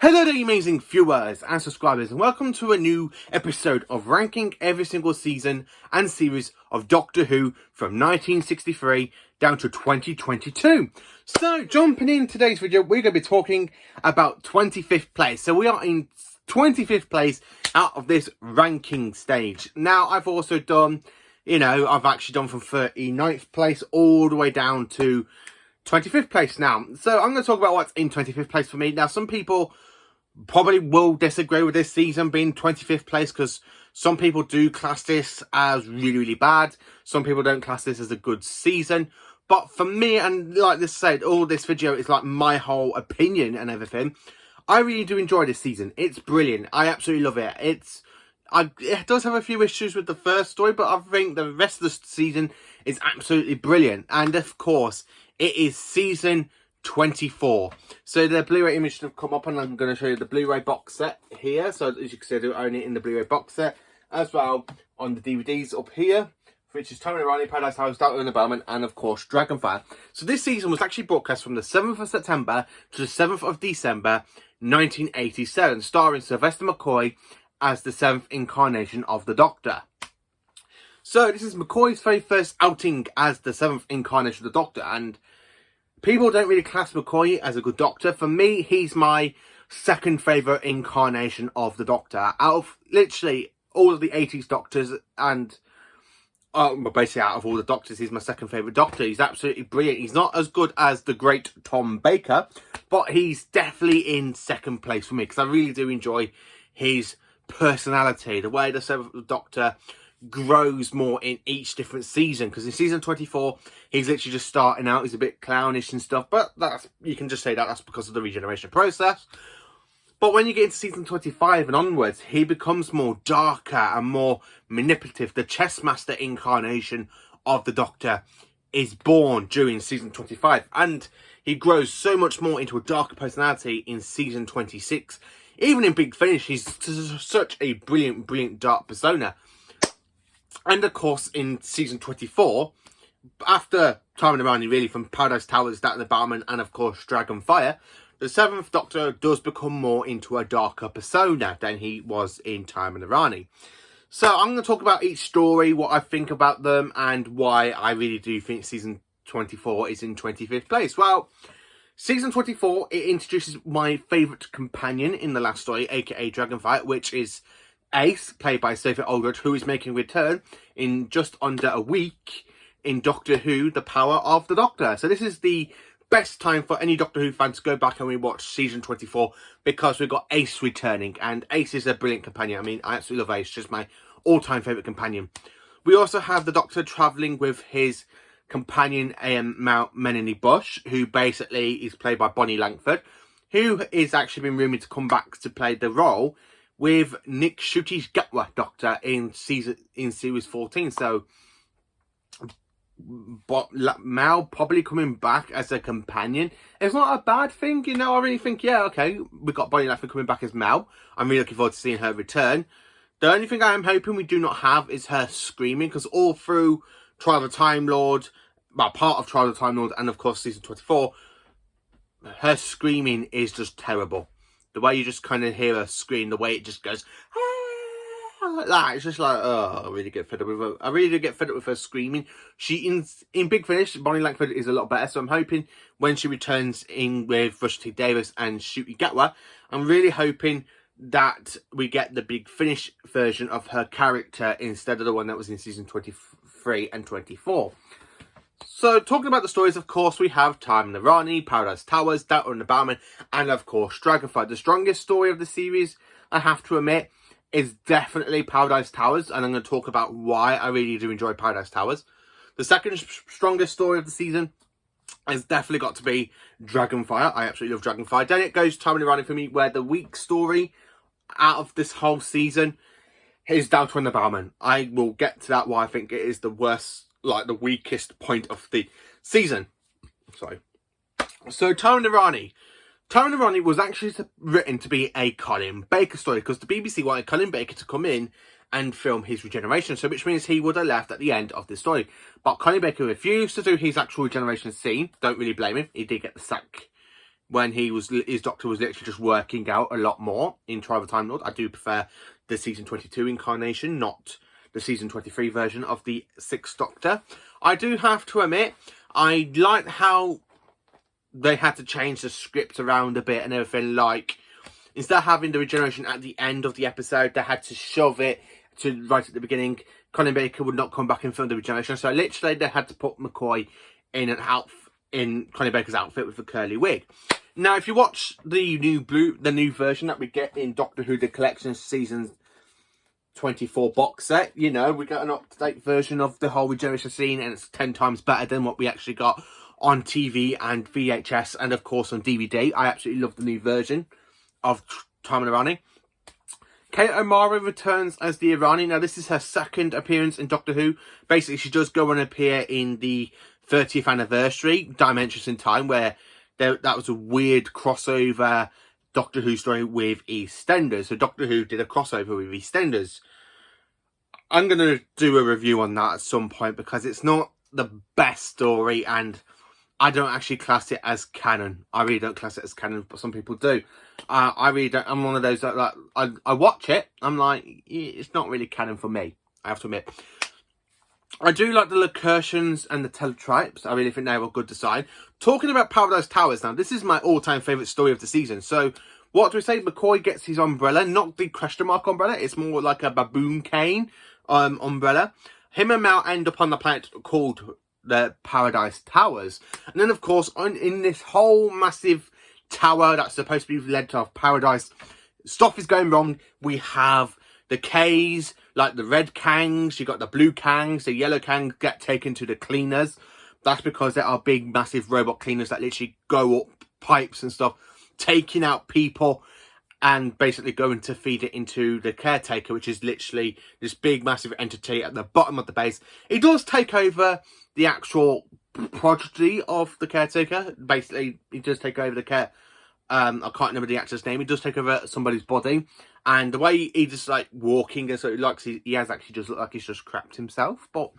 Hello there, you amazing viewers and subscribers, and welcome to a new episode of ranking every single season and series of Doctor Who from 1963 down to 2022. So, jumping in today's video, we're going to be talking about 25th place. So, we are in 25th place out of this ranking stage. Now, I've also done, I've actually done from 39th place all the way down to 25th place now. So, I'm going to talk about what's in 25th place for me. Now, some people probably will disagree with this season being 25th place because some people do class this as really, really bad. Some people don't class this as a good season. But for me, and like this said, all this video is like my whole opinion and everything. I really do enjoy this season. It's brilliant. I absolutely love it. It does have a few issues with the first story, but I think the rest of the season is absolutely brilliant. And of course, it is season 24. So the Blu-ray image have come up, and I'm going to show you the Blu-ray box set here. So as you can see, I do own it in the Blu-ray box set as well on the DVDs up here, which is Tony Riley, Paradise House, Untitled Chapter, Bowerman, and of course Dragonfire. So this season was actually broadcast from the 7th of September to the 7th of December 1987, starring Sylvester McCoy as the 7th incarnation of the Doctor. So this is McCoy's very first outing as the 7th incarnation of the Doctor, and people don't really class McCoy as a good Doctor. For me, he's my second favourite incarnation of the Doctor. Out of literally all of the 80s Doctors and basically out of all the Doctors, he's my second favourite Doctor. He's absolutely brilliant. He's not as good as the great Tom Baker, but he's definitely in second place for me because I really do enjoy his personality, the way the 7th Doctor grows more in each different season, because in season 24 he's literally just starting out, he's a bit clownish and stuff, but you can just say that's because of the regeneration process. But when you get into season 25 and onwards, he becomes more darker and more manipulative. The chess master incarnation of the Doctor is born during season 25, and he grows so much more into a darker personality in season 26. Even in Big Finish, he's such a brilliant dark persona. And of course, in season 24, after Time and Arani, really, from Paradise Towers, that and the Bowerman, and of course Dragonfire, the 7th Doctor does become more into a darker persona than he was in Time and Arani. So I'm going to talk about each story, what I think about them, and why I really do think season 24 is in 25th place. Well, season 24, it introduces my favourite companion in the last story, aka Dragonfire, which is Ace, played by Sophie Aldred, who is making a return in just under a week in Doctor Who, The Power of the Doctor. So this is the best time for any Doctor Who fan to go back and rewatch season 24, because we've got Ace returning, and Ace is a brilliant companion. I mean, I absolutely love Ace, just my all-time favourite companion. We also have the Doctor travelling with his companion, Mount Menini Bush, who basically is played by Bonnie Langford, who is actually been rumoured to come back to play the role with Nick Shuti's Gatwa Doctor in series 14. So, but Mal probably coming back as a companion, it's not a bad thing, I really think, yeah, okay, we've got Bonnie Langford coming back as Mal. I'm really looking forward to seeing her return. The only thing I am hoping we do not have is her screaming, because all through Trial of the Time Lord, well, part of Trial of the Time Lord, and of course season 24, her screaming is just terrible. The way you just kind of hear her scream, the way it just goes, like that, it's just like, oh, I really get fed up with her. I really do get fed up with her screaming. In Big Finish, Bonnie Langford is a lot better, so I'm hoping when she returns in with Rusty Davis and Ncuti Gatwa, I'm really hoping that we get the Big Finish version of her character instead of the one that was in season 23 and 24. So, talking about the stories, of course, we have Time and Arani, Paradise Towers, Doubter and the Bowerman, and of course, Dragonfire. The strongest story of the series, I have to admit, is definitely Paradise Towers, and I'm going to talk about why I really do enjoy Paradise Towers. The second strongest story of the season has definitely got to be Dragonfire. I absolutely love Dragonfire. Then it goes Time and Arani for me, where the weak story out of this whole season is Doubter and the Bowerman. I will get to that, why I think it is the worst, like the weakest point of the season. Sorry. So Time and Arani. Time and Arani was actually written to be a Colin Baker story, because the BBC wanted Colin Baker to come in and film his regeneration, so which means he would have left at the end of the story. But Colin Baker refused to do his actual regeneration scene. Don't really blame him. He did get the sack when his doctor was literally just working out a lot more in Trial of the Time Lord. I do prefer the season 22 incarnation, not the season 23 version of the Sixth Doctor. I do have to admit, I like how they had to change the script around a bit and everything. Like, instead of having the regeneration at the end of the episode, they had to shove it to right at the beginning. Colin Baker would not come back and film the regeneration, so literally they had to put McCoy in Colin Baker's outfit with a curly wig. Now, if you watch the new version that we get in Doctor Who: The Collection season 24 box set, you know, we got an up-to-date version of the whole regeneration scene, and it's 10 times better than what we actually got on TV and VHS, and of course on DVD. I absolutely love the new version of Time and Irani. Kate O'Mara returns as the Irani. Now, this is her second appearance in Doctor Who. Basically, she does go and appear in the 30th anniversary Dimensions in Time, where that was a weird crossover Doctor Who story with EastEnders. So Doctor Who did a crossover with EastEnders. I'm going to do a review on that at some point because it's not the best story, and I don't actually class it as canon. I really don't class it as canon, but some people do. I really don't. I'm one of those that I watch it. I'm like, it's not really canon for me, I have to admit. I do like the Lacurtians and the Teletypes. I really think they have a good design. Talking about Paradise Towers now, this is my all-time favourite story of the season. So, what do we say? McCoy gets his umbrella, not the question mark umbrella. It's more like a baboon cane umbrella. Him and Mal end up on the planet called the Paradise Towers. And then, of course, in this whole massive tower that's supposed to be led to paradise, stuff is going wrong. We have the Ks, like the red Kangs, you got the blue Kangs, the yellow Kangs get taken to the cleaners. That's because there are big, massive robot cleaners that literally go up pipes and stuff, taking out people and basically going to feed it into the caretaker, which is literally this big, massive entity at the bottom of the base. It does take over the actual prodigy of the caretaker. Basically, he does take over the care. I can't remember the actor's name. He does take over somebody's body, and the way he just like walking, and so it looks he has actually just looked like he's just crapped himself. But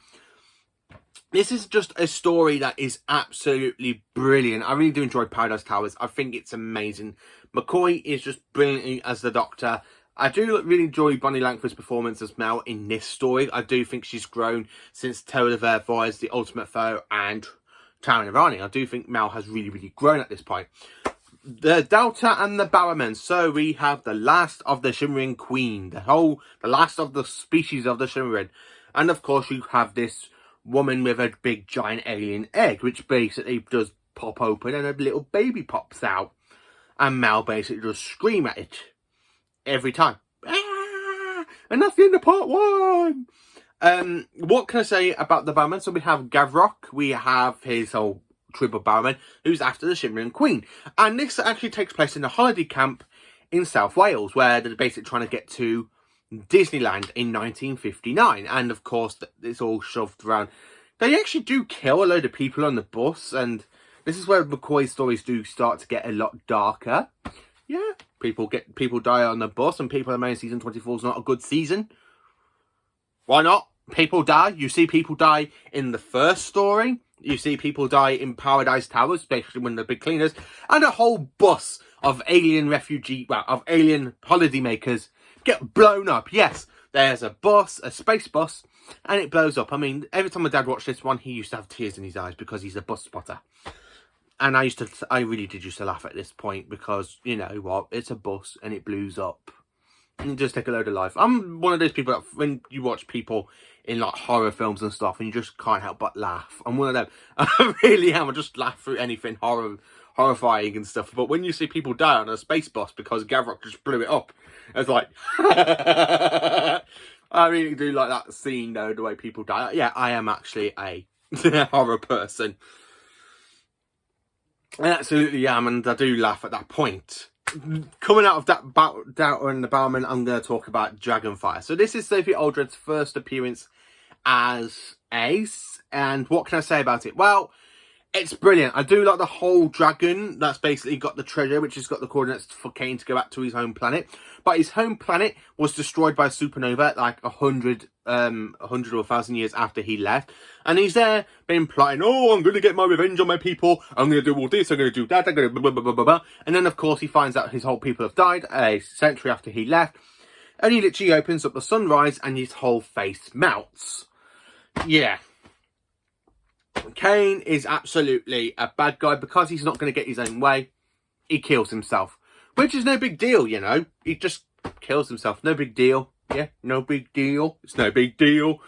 this is just a story that is absolutely brilliant. I really do enjoy Paradise Towers. I think it's amazing. McCoy is just brilliant as the Doctor. I do really enjoy Bonnie Langford's performance as Mel in this story. I do think she's grown since Terror of the Voice, The Ultimate Foe, and Town of Irani. I do think Mel has really, really grown at this point. The Delta and the Bowerman. So we have the last of the Shimmering Queen. The last of the species of the Shimmering. And of course you have this woman with a big giant alien egg, which basically does pop open and a little baby pops out. And Mel basically does scream at it every time. Ah! And that's the end of part one. What can I say about the Bowerman? So we have Gavrok. We have his whole Triple Bowerman, who's after the Shimmering Queen. And this actually takes place in a holiday camp in South Wales, where they're basically trying to get to Disneyland in 1959. And of course, it's all shoved around. They actually do kill a load of people on the bus, and this is where McCoy's stories do start to get a lot darker. Yeah, people die on the bus, and people are saying season 24 is not a good season. Why not? People die. You see people die in the first story. You see people die in Paradise Towers, especially when they're big cleaners. And a whole bus of alien of alien holidaymakers get blown up. Yes, there's a bus, a space bus, and it blows up. I mean, every time my dad watched this one, he used to have tears in his eyes because he's a bus spotter. And I really did used to laugh at this point because, you know what, it's a bus and it blows up. And you just take a load of life. I'm one of those people that when you watch people in like horror films and stuff and you just can't help but laugh. I'm one of them. I really am. I just laugh through anything horrifying and stuff. But when you see people die on a space bus because Gavrok just blew it up, it's like... I really do like that scene though, the way people die. Yeah, I am actually a horror person. I absolutely am, and I do laugh at that point. Coming out of that Doubter and the Bowerman, I'm going to talk about Dragonfire. So this is Sophie Aldred's first appearance as Ace, and what can I say about it? Well, It's brilliant. I do like the whole dragon that's basically got the treasure, which has got the coordinates for Kane to go back to his home planet. But his home planet was destroyed by a supernova like 100 or 1,000 years after he left. And he's there been plotting, oh, I'm going to get my revenge on my people. I'm going to do all this, I'm going to do that, I'm going to blah, blah, blah, blah, blah. And then, of course, he finds out his whole people have died a century after he left. And he literally opens up the sunrise and his whole face melts. Yeah. Kane is absolutely a bad guy because he's not going to get his own way. He kills himself, which is no big deal, you know. He just kills himself. No big deal. Yeah, no big deal. It's no big deal.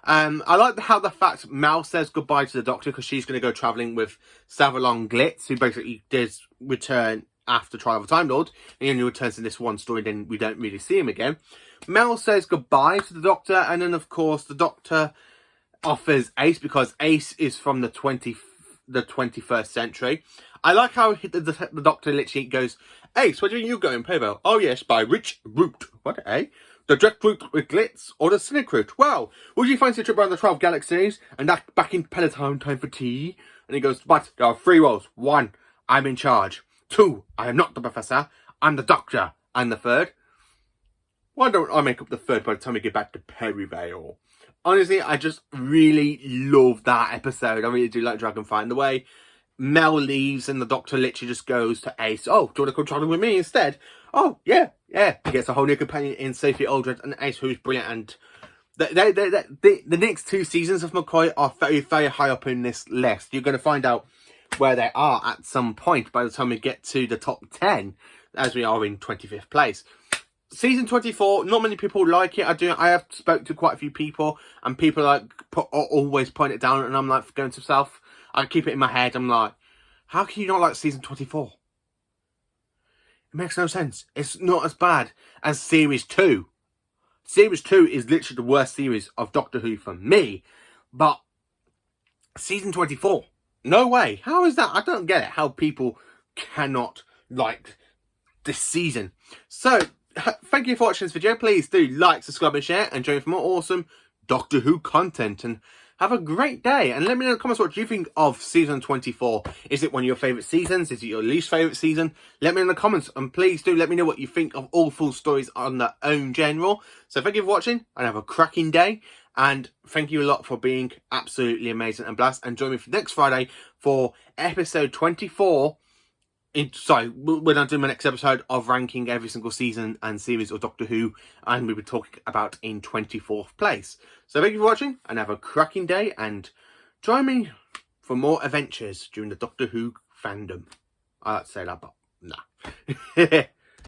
I like how the fact Mel says goodbye to the Doctor because she's going to go travelling with Savalon Glitz, who basically does return after Trial of a Time Lord. He only returns in this one story, then we don't really see him again. Mel says goodbye to the Doctor, and then, of course, the Doctor offers Ace because Ace is from the 21st century. I like how the Doctor literally goes, Ace, where are you going, Pavo? Oh yes, by which route? What, eh? The direct route with Glitz or the scenic route? Well, would you fancy a trip around the 12 galaxies and back in Peloton time for tea? And he goes, but there are 3 roles. 1, I'm in charge. 2, I am not the Professor. I'm the Doctor. And the 3rd? Why don't I make up the 3rd by the time we get back to Perivale? Honestly, I just really love that episode. I really do like Dragonfire. And the way Mel leaves and the Doctor literally just goes to Ace. Oh, do you want to come traveling with me instead? Oh, yeah. He gets a whole new companion in Sophie Aldred and Ace, who's brilliant. And the next 2 seasons of McCoy are very, very high up in this list. You're going to find out where they are at some point by the time we get to the top 10, as we are in 25th place. Season 24, not many people like it. I have spoke to quite a few people, and people like always point it down, and I'm like going to myself, I keep it in my head. I'm like, how can you not like season 24? It makes no sense. It's not as bad as series 2. Series 2 is literally the worst series of Doctor Who for me, but season 24, no way. How is that? I don't get it. How people cannot like this season. So, thank you for watching this video. Please do like, subscribe and share, and join for more awesome Doctor Who content. And have a great day. And let me know in the comments, what do you think of season 24? Is it one of your favourite seasons? Is it your least favourite season? Let me know in the comments. And please do let me know what you think of all full stories on their own general. So thank you for watching, and have a cracking day. And thank you a lot for being absolutely amazing and blessed. And join me for next Friday for episode 24. When I do my next episode of ranking every single season and series of Doctor Who, and we'll be talking about in 24th place. So thank you for watching, and have a cracking day, and join me for more adventures during the Doctor Who fandom. I like to say that, but nah.